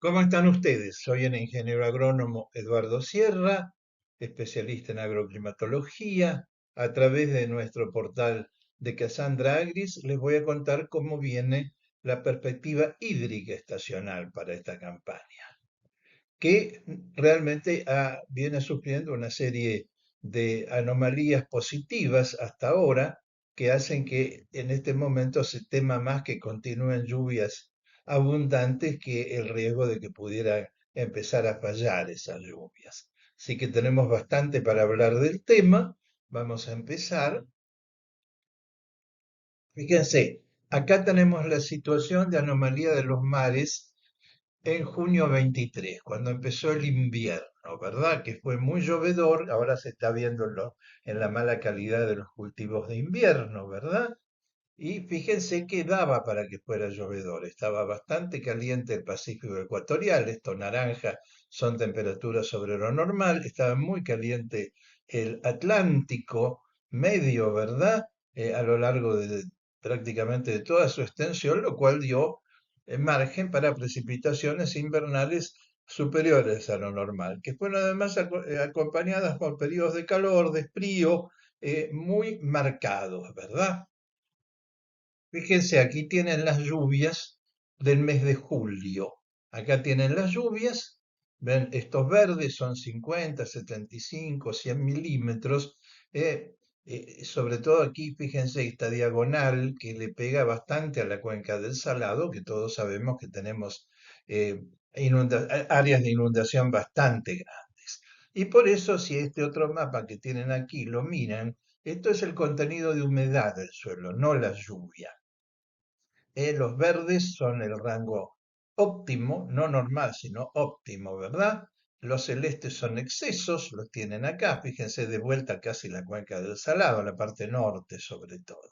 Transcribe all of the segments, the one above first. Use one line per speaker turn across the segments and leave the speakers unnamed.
¿Cómo están ustedes? Soy el ingeniero agrónomo Eduardo Sierra, especialista en agroclimatología. A través de nuestro portal de Cassandra Agris les voy a contar cómo viene la perspectiva hídrica estacional para esta campaña, que realmente viene sufriendo una serie de anomalías positivas hasta ahora que hacen que en este momento se tema más que continúen lluvias abundantes que el riesgo de que pudiera empezar a fallar esas lluvias. Así que tenemos bastante para hablar del tema. Vamos a empezar. Fíjense, acá tenemos la situación de anomalía de los mares en junio 23, cuando empezó el invierno, ¿verdad? Que fue muy llovedor, ahora se está viendo en la mala calidad de los cultivos de invierno, ¿verdad? Y fíjense que daba para que fuera llovedor, estaba bastante caliente el Pacífico ecuatorial, esto naranja son temperaturas sobre lo normal, estaba muy caliente el Atlántico medio, ¿verdad? A lo largo de prácticamente de toda su extensión, lo cual dio margen para precipitaciones invernales superiores a lo normal, que fueron además acompañadas por periodos de calor, de frío, muy marcados, ¿verdad? Fíjense, aquí tienen las lluvias del mes de julio. Acá tienen las lluvias. Ven, estos verdes son 50, 75, 100 milímetros. eh, Sobre todo aquí, fíjense esta diagonal que le pega bastante a la cuenca del Salado, que todos sabemos que tenemos eh, áreas de inundación bastante grandes. Y por eso, si este otro mapa que tienen aquí lo miran, esto es el contenido de humedad del suelo, no la lluvia. Los verdes son el rango óptimo, no normal, sino óptimo, ¿verdad? Los celestes son excesos, los tienen acá, fíjense de vuelta casi la cuenca del Salado, la parte norte sobre todo.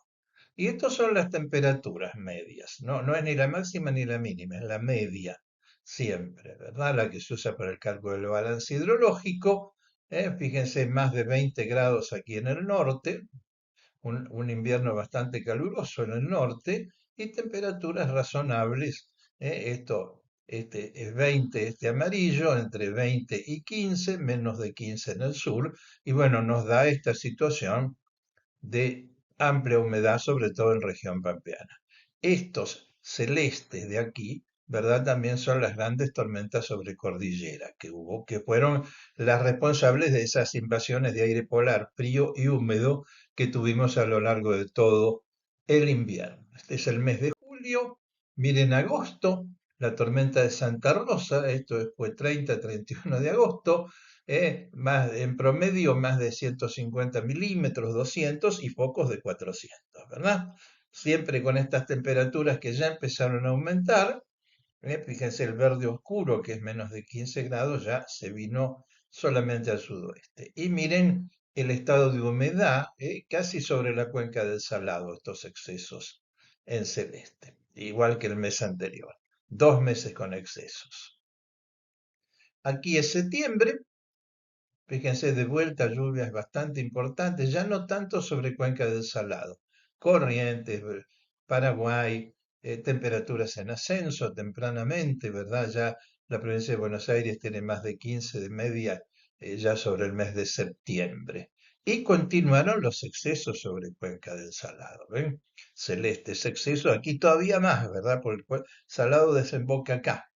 Y estas son las temperaturas medias, no es ni la máxima ni la mínima, es la media siempre, ¿verdad? La que se usa para el cálculo del balance hidrológico. Fíjense, más de 20 grados aquí en el norte, un invierno bastante caluroso en el norte y temperaturas razonables. Este es 20, este amarillo, entre 20 y 15, menos de 15 en el sur, y bueno, nos da esta situación de amplia humedad, sobre todo en región pampeana. Estos celestes de aquí, ¿verdad? También son las grandes tormentas sobre cordillera que hubo, que fueron las responsables de esas invasiones de aire polar frío y húmedo que tuvimos a lo largo de todo el invierno. Este es el mes de julio. Miren agosto, la tormenta de Santa Rosa, esto fue 30-31 de agosto, en promedio más de 150 milímetros, 200 y pocos de 400, ¿verdad? Siempre con estas temperaturas que ya empezaron a aumentar. Fíjense, el verde oscuro, que es menos de 15 grados, ya se vino solamente al sudoeste. Y miren el estado de humedad, casi sobre la cuenca del Salado, estos excesos en celeste, igual que el mes anterior. 2 meses con excesos. Aquí es septiembre. Fíjense, de vuelta lluvias bastante importantes, ya no tanto sobre Cuenca del Salado. Corrientes, Paraguay, temperaturas en ascenso tempranamente, ¿verdad? Ya la provincia de Buenos Aires tiene más de 15 de media ya sobre el mes de septiembre. Y continuaron los excesos sobre Cuenca del Salado, ¿ven? Celestes excesos, aquí todavía más, ¿verdad? Porque el Salado desemboca acá,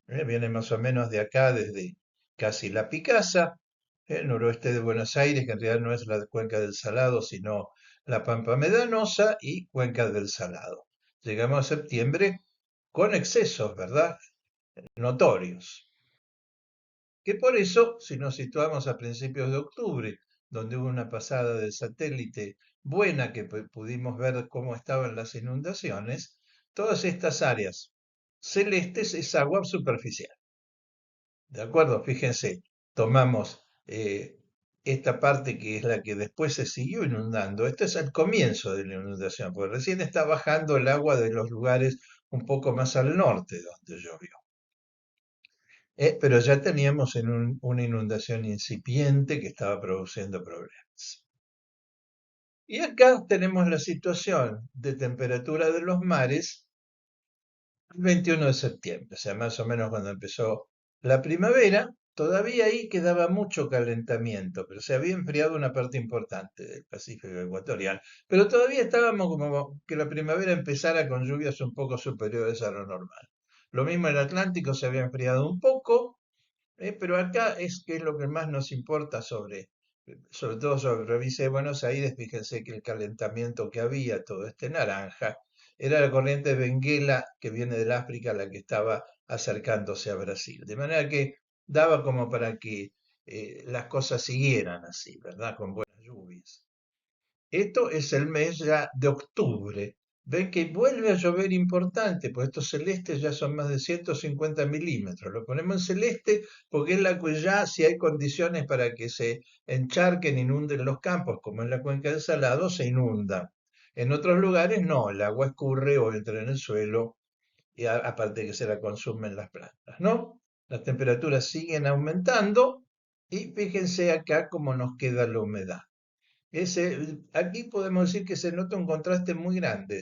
viene más o menos de acá, desde casi La Picasa, el noroeste de Buenos Aires, que en realidad no es la cuenca del Salado, sino la Pampa Medanosa y cuenca del Salado. Llegamos a septiembre con excesos, ¿verdad? Notorios. Que por eso, si nos situamos a principios de octubre, donde hubo una pasada del satélite buena que pudimos ver cómo estaban las inundaciones, todas estas áreas celestes es agua superficial. ¿De acuerdo? Fíjense, tomamos esta parte que es la que después se siguió inundando. Este es el comienzo de la inundación, porque recién está bajando el agua de los lugares un poco más al norte donde llovió. Pero ya teníamos una inundación incipiente que estaba produciendo problemas. Y acá tenemos la situación de temperatura de los mares El 21 de septiembre, o sea, más o menos cuando empezó la primavera, todavía ahí quedaba mucho calentamiento, pero se había enfriado una parte importante del Pacífico ecuatorial. Pero todavía estábamos como que la primavera empezara con lluvias un poco superiores a lo normal. Lo mismo el Atlántico se había enfriado un poco, pero acá es que es lo que más nos importa sobre todo sobre la provincia de Buenos Aires. Fíjense que el calentamiento que había, todo este naranja, era la corriente Benguela que viene del África la que estaba acercándose a Brasil. De manera que daba como para que las cosas siguieran así, ¿verdad? Con buenas lluvias. Esto es el mes ya de octubre. Ven que vuelve a llover importante, pues estos celestes ya son más de 150 milímetros. Lo ponemos en celeste porque es la que ya, si hay condiciones para que se encharquen, inunden los campos, como en la cuenca del Salado, se inundan. En otros lugares no, el agua escurre o entra en el suelo y aparte que se la consumen las plantas, ¿no? Las temperaturas siguen aumentando y fíjense acá cómo nos queda la humedad. Aquí podemos decir que se nota un contraste muy grande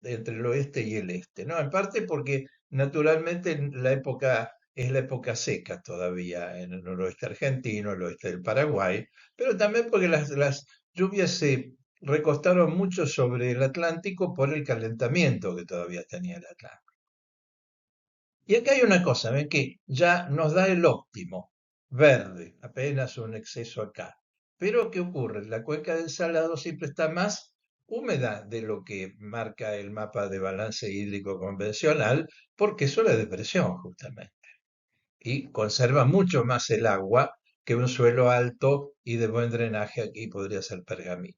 entre el oeste y el este, ¿no? En parte porque naturalmente es la época seca todavía en el noroeste argentino, el oeste del Paraguay, pero también porque las lluvias se recostaron mucho sobre el Atlántico por el calentamiento que todavía tenía el Atlántico. Y acá hay una cosa, ven que ya nos da el óptimo, verde, apenas un exceso acá. Pero ¿qué ocurre? La cuenca del Salado siempre está más húmeda de lo que marca el mapa de balance hídrico convencional, porque es una depresión justamente. Y conserva mucho más el agua que un suelo alto y de buen drenaje, aquí podría ser Pergamino.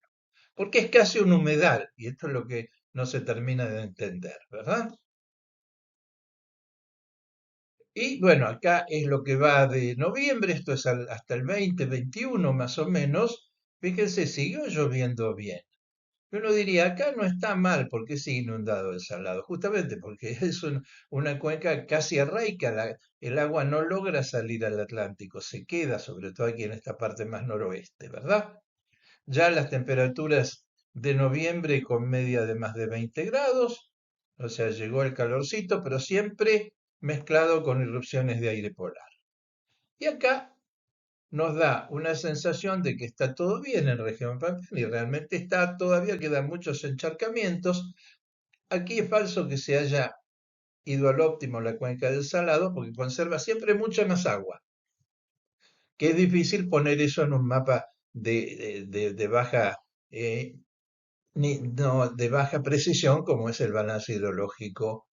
Porque es casi un humedal, y esto es lo que no se termina de entender, ¿verdad? Y bueno, acá es lo que va de noviembre, esto es hasta el 2021 más o menos. Fíjense, siguió lloviendo bien. Uno diría, acá no está mal porque sigue inundado el Salado, justamente porque es una cuenca casi arraica, el agua no logra salir al Atlántico, se queda sobre todo aquí en esta parte más noroeste, ¿verdad? Ya las temperaturas de noviembre con media de más de 20 grados, o sea, llegó el calorcito, pero siempre mezclado con irrupciones de aire polar. Y acá nos da una sensación de que está todo bien en región Pampeana y realmente está, todavía quedan muchos encharcamientos. Aquí es falso que se haya ido al óptimo la cuenca del Salado porque conserva siempre mucha más agua, que es difícil poner eso en un mapa de baja eh, no, de baja precisión como es el balance hidrológico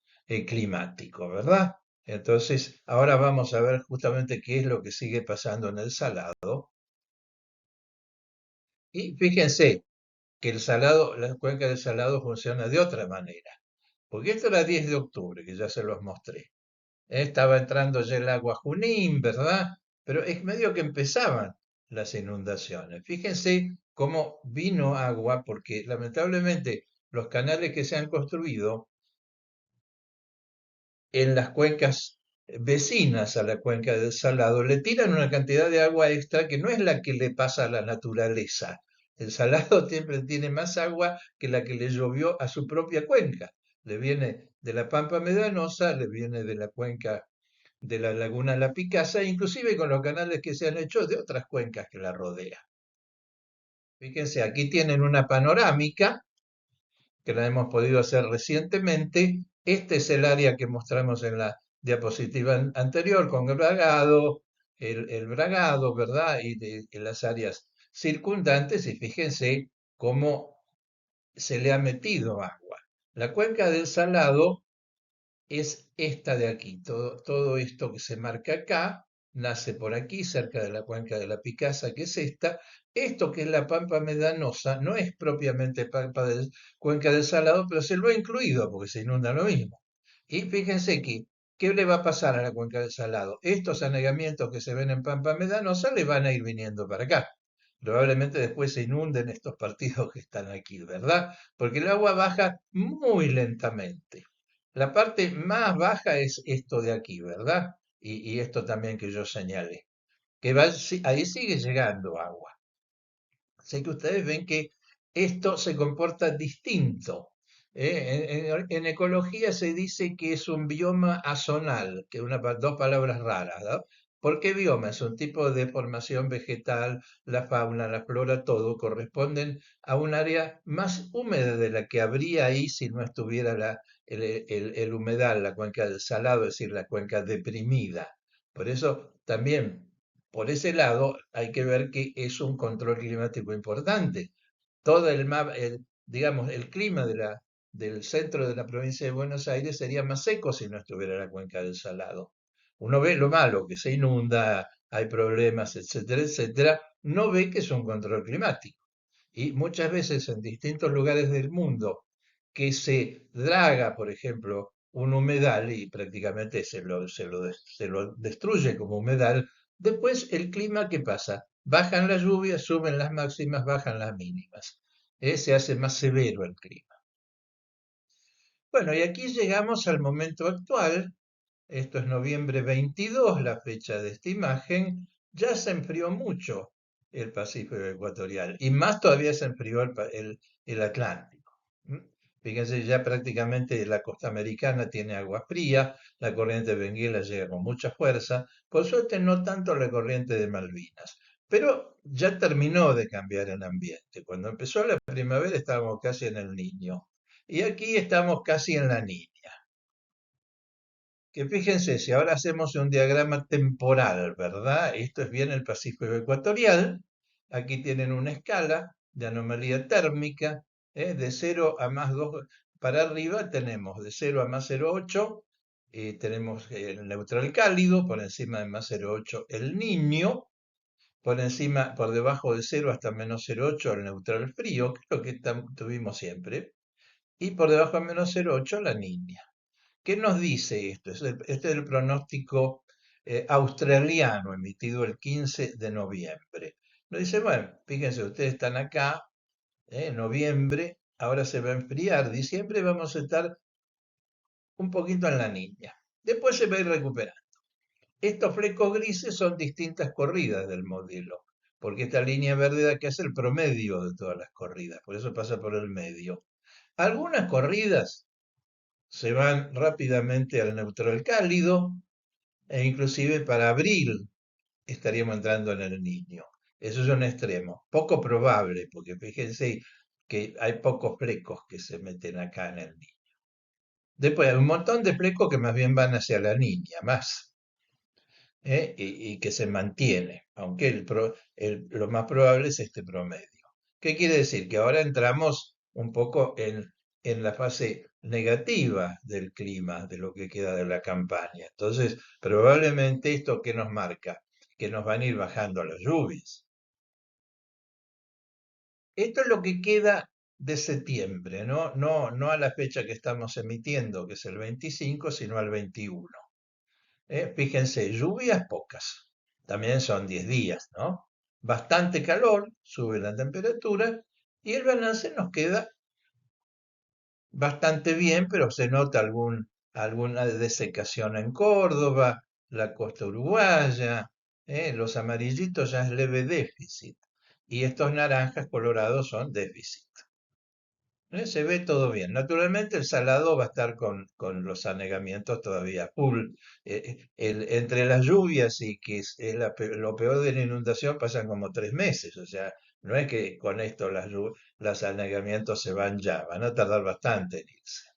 climático, ¿verdad? Entonces, ahora vamos a ver justamente qué es lo que sigue pasando en el Salado. Y fíjense que la cuenca del Salado funciona de otra manera. Porque esto era 10 de octubre, que ya se los mostré. Estaba entrando ya el agua Junín, ¿verdad? Pero es medio que empezaban las inundaciones. Fíjense cómo vino agua, porque lamentablemente los canales que se han construido en las cuencas vecinas a la cuenca del Salado le tiran una cantidad de agua extra que no es la que le pasa a la naturaleza. El Salado siempre tiene más agua que la que le llovió a su propia cuenca. Le viene de la Pampa Medanosa, le viene de la cuenca de la laguna La Picasa, inclusive con los canales que se han hecho de otras cuencas que la rodean. Fíjense, aquí tienen una panorámica que la hemos podido hacer recientemente. Este es el área que mostramos en la diapositiva anterior con el bragado, ¿verdad? Y las áreas circundantes, y fíjense cómo se le ha metido agua. La cuenca del Salado es esta de aquí. Todo esto que se marca acá nace por aquí, cerca de la cuenca de la Picasa, que es esta. Esto que es la Pampa Medanosa no es propiamente cuenca del Salado, pero se lo ha incluido porque se inunda lo mismo. Y fíjense que, ¿qué le va a pasar a la cuenca del Salado? Estos anegamientos que se ven en Pampa Medanosa le van a ir viniendo para acá. Probablemente después se inunden estos partidos que están aquí, ¿verdad? Porque el agua baja muy lentamente. La parte más baja es esto de aquí, ¿verdad? Y esto también que yo señalé, que ahí sigue llegando agua. Así que ustedes ven que esto se comporta distinto. En ecología se dice que es un bioma azonal, que dos palabras raras, ¿no? ¿Por qué bioma? Es un tipo de formación vegetal, la fauna, la flora, todo corresponden a un área más húmeda de la que habría ahí si no estuviera el humedal, la cuenca del Salado, es decir, la cuenca deprimida. Por eso también, por ese lado, hay que ver que es un control climático importante. Todo digamos, el clima del centro de la provincia de Buenos Aires sería más seco si no estuviera la cuenca del Salado. Uno ve lo malo, que se inunda, hay problemas, etcétera, etcétera. No ve que es un control climático. Y muchas veces en distintos lugares del mundo que se draga, por ejemplo, un humedal y prácticamente se lo destruye como humedal, después el clima, ¿qué pasa? Bajan las lluvias, suben las máximas, bajan las mínimas. Se hace más severo el clima. Bueno, y aquí llegamos al momento actual. Esto es noviembre 22, la fecha de esta imagen. Ya se enfrió mucho el Pacífico ecuatorial y más todavía se enfrió el Atlántico. ¿M? Fíjense, ya prácticamente la costa americana tiene agua fría, la corriente de Benguela llega con mucha fuerza, por suerte no tanto la corriente de Malvinas, pero ya terminó de cambiar el ambiente. Cuando empezó la primavera estábamos casi en el Niño y aquí estamos casi en la Niña. Que fíjense, si ahora hacemos un diagrama temporal, ¿verdad? Esto es bien el Pacífico ecuatorial. Aquí tienen una escala de anomalía térmica, de 0 a más 2. Para arriba tenemos de 0 a más 0,8, tenemos el neutral cálido, por encima de más 0,8 el niño, por encima, por debajo de 0 hasta menos 0,8 el neutral frío, que es lo que tuvimos siempre, y por debajo de menos 0,8 la niña. ¿Qué nos dice esto? Este es el pronóstico australiano emitido el 15 de noviembre. Nos dice, bueno, fíjense, ustedes están acá, en noviembre, ahora se va a enfriar, diciembre vamos a estar un poquito en la niña. Después se va a ir recuperando. Estos flecos grises son distintas corridas del modelo, porque esta línea verde de acá es el promedio de todas las corridas, por eso pasa por el medio. Algunas corridas se van rápidamente al neutral cálido, e inclusive para abril estaríamos entrando en el Niño. Eso es un extremo, poco probable, porque fíjense que hay pocos flecos que se meten acá en el Niño. Después hay un montón de flecos que más bien van hacia la Niña, más, y que se mantiene, aunque lo más probable es este promedio. ¿Qué quiere decir? Que ahora entramos un poco en la fase negativa del clima, de lo que queda de la campaña. Entonces, probablemente esto que nos marca, que nos van a ir bajando las lluvias. Esto es lo que queda de septiembre, ¿no? No a la fecha que estamos emitiendo, que es el 25, sino al 21. Fíjense, lluvias pocas, también son 10 días, ¿no? Bastante calor, sube la temperatura y el balance nos queda bastante bien, pero se nota alguna desecación en Córdoba, la costa uruguaya, los amarillitos ya es leve déficit y estos naranjas colorados son déficit. Se ve todo bien. Naturalmente el Salado va a estar con los anegamientos todavía full. Entre las lluvias y que es lo peor de la inundación pasan como 3 meses. O sea, no es que con esto los anegamientos se van ya, van a tardar bastante en irse.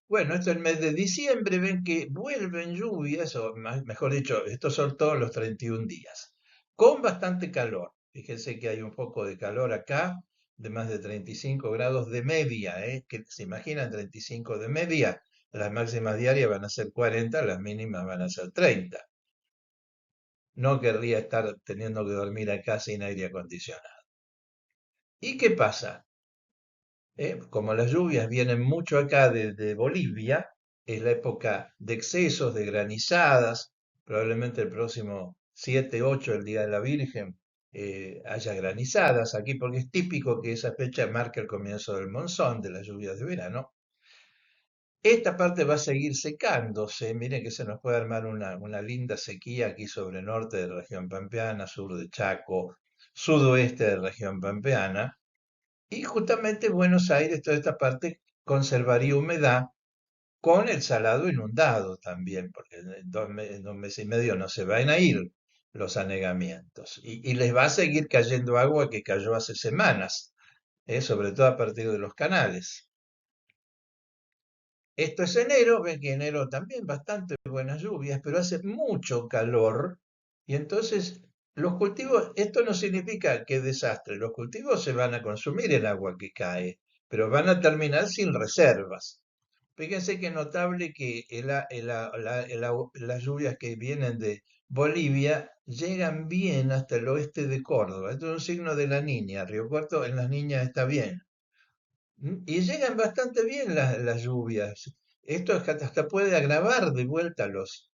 Bueno, esto es el mes de diciembre, ven que vuelven lluvias, o mejor dicho, estos son todos los 31 días, con bastante calor. Fíjense que hay un poco de calor acá, de más de 35 grados de media, ¿eh? Que se imaginan 35 de media, las máximas diarias van a ser 40, las mínimas van a ser 30. No querría estar teniendo que dormir acá sin aire acondicionado. ¿Y qué pasa? Como las lluvias vienen mucho acá de Bolivia, es la época de excesos, de granizadas, probablemente el próximo 7, 8, el Día de la Virgen, haya granizadas aquí, porque es típico que esa fecha marca el comienzo del monzón, de las lluvias de verano. Esta parte va a seguir secándose, miren que se nos puede armar una linda sequía aquí sobre norte de la región pampeana, sur de Chaco, sudoeste de la región pampeana, Y justamente Buenos Aires, toda esta parte, conservaría humedad con el salado inundado también, porque en 2 meses y medio no se van a ir los anegamientos. Y les va a seguir cayendo agua que cayó hace semanas, sobre todo a partir de los canales. Esto es enero, ven que enero también bastante buenas lluvias, pero hace mucho calor y entonces los cultivos, esto no significa que desastre, los cultivos se van a consumir el agua que cae, pero van a terminar sin reservas. Fíjense que es notable que las lluvias que vienen de Bolivia llegan bien hasta el oeste de Córdoba. Esto es un signo de la Niña. Río Cuarto en las niñas está bien. Y llegan bastante bien las lluvias. Esto es que hasta puede agravar de vuelta los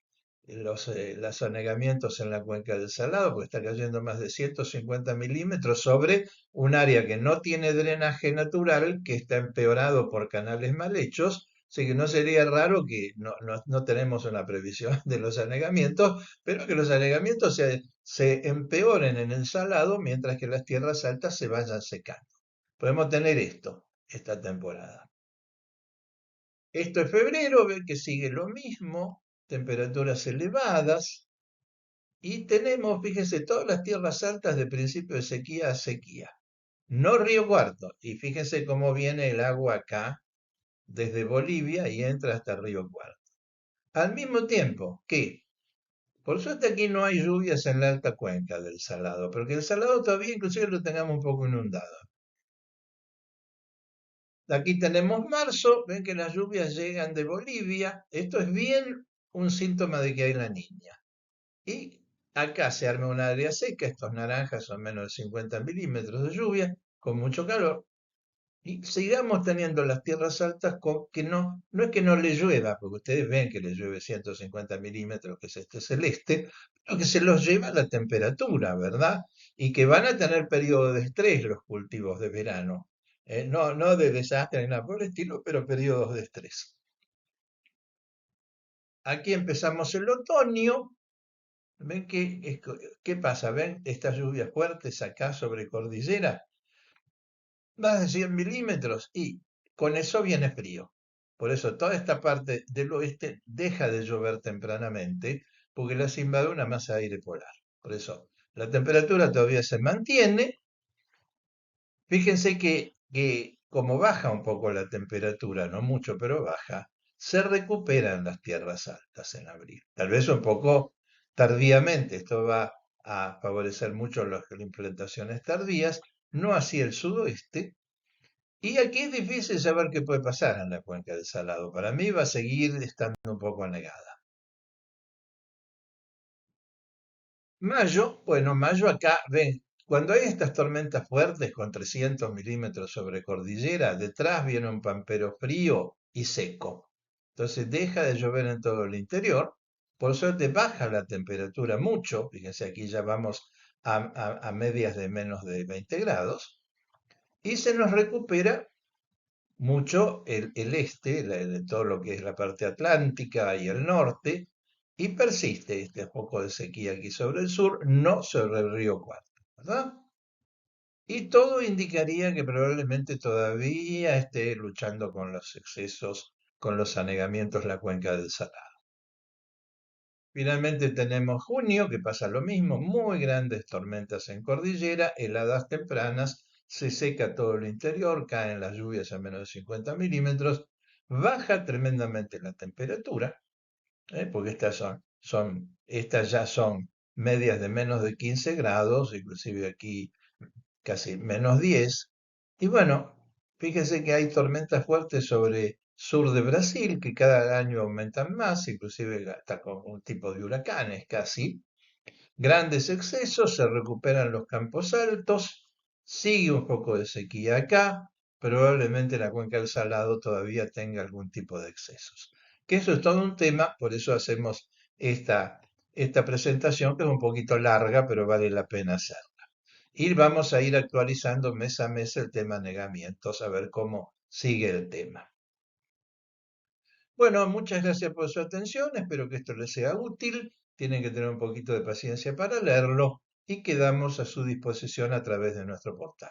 anegamientos en la cuenca del Salado, porque está cayendo más de 150 milímetros sobre un área que no tiene drenaje natural, que está empeorado por canales mal hechos. Así que no sería raro que no tenemos una previsión de los anegamientos, pero que los anegamientos se empeoren en el Salado mientras que las tierras altas se vayan secando. Podemos tener esto esta temporada. Esto es febrero, ven que sigue lo mismo, temperaturas elevadas y tenemos, fíjense, todas las tierras altas de principio de sequía a sequía. No Río Cuarto, y fíjense cómo viene el agua acá desde Bolivia y entra hasta Río Cuarto. Al mismo tiempo que, por suerte aquí no hay lluvias en la alta cuenca del Salado, porque el Salado todavía inclusive lo tengamos un poco inundado. Aquí tenemos marzo, ven que las lluvias llegan de Bolivia. Esto es bien un síntoma de que hay la niña. Y acá se arma un área seca, estos naranjas son menos de 50 milímetros de lluvia, con mucho calor. Y sigamos teniendo las tierras altas que no es que no le llueva, porque ustedes ven que le llueve 150 milímetros, que es este celeste, pero que se los lleva la temperatura, ¿verdad? Y que van a tener periodos de estrés los cultivos de verano. No de desastre ni nada por el estilo, pero periodos de estrés. Aquí empezamos el otoño. ¿Ven qué pasa? ¿Ven estas lluvias fuertes acá sobre cordillera? Más de 100 milímetros y con eso viene frío. Por eso toda esta parte del oeste deja de llover tempranamente porque las invade una masa de aire polar. Por eso la temperatura todavía se mantiene. Fíjense que como baja un poco la temperatura, no mucho, pero baja, se recuperan las tierras altas en abril. Tal vez un poco tardíamente, esto va a favorecer mucho las implantaciones tardías, no así el sudoeste, y aquí es difícil saber qué puede pasar en la cuenca del Salado. Para mí va a seguir estando un poco anegada. Mayo, bueno, mayo acá, ven, cuando hay estas tormentas fuertes con 300 milímetros sobre cordillera, detrás viene un pampero frío y seco. Entonces deja de llover en todo el interior. Por suerte baja la temperatura mucho. Fíjense, aquí ya vamos a medias de menos de 20 grados. Y se nos recupera mucho el este, todo lo que es la parte atlántica y el norte, y persiste este poco de sequía aquí sobre el sur, no sobre el río Cuarto, ¿verdad? Y todo indicaría que probablemente todavía esté luchando con los excesos, con los anegamientos la cuenca del Salado. Finalmente tenemos junio, que pasa lo mismo, muy grandes tormentas en cordillera, heladas tempranas, se seca todo el interior, caen las lluvias a menos de 50 milímetros, baja tremendamente la temperatura, porque estas ya son medias de menos de 15 grados, inclusive aquí casi menos 10. Y bueno, fíjese que hay tormentas fuertes sobre sur de Brasil que cada año aumentan más, inclusive hasta con un tipo de huracanes casi. Grandes excesos, se recuperan los campos altos, sigue un poco de sequía acá, probablemente la cuenca del Salado todavía tenga algún tipo de excesos. Que eso es todo un tema, por eso hacemos esta presentación que es un poquito larga, pero vale la pena hacer. Y vamos a ir actualizando mes a mes el tema negamientos, a ver cómo sigue el tema. Bueno, muchas gracias por su atención, espero que esto les sea útil. Tienen que tener un poquito de paciencia para leerlo y quedamos a su disposición a través de nuestro portal.